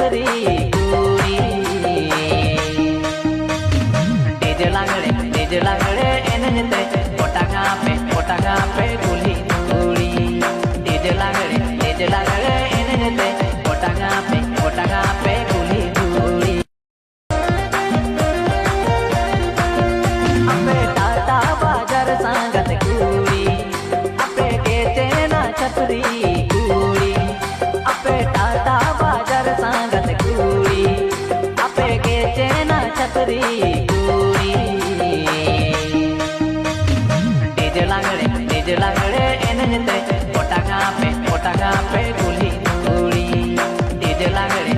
छतरी कुड़ी डीजे लांगड़े एनजते पोटांगा पे कुली कुड़ी डीजे लांगड़े एनजते पोटांगा पे कुली कुड़ी आपे टाटा बाजार सांगत कुड़ी आपे केचे ना छतरी कुड़ी आपे टाटा बाजार सांगत कुड़ी आपे केचे ना छतरी कुड़ी डीजे लांगड़े एनजते पोटांगा पे कुली कुड़ी डीजे लांगड़े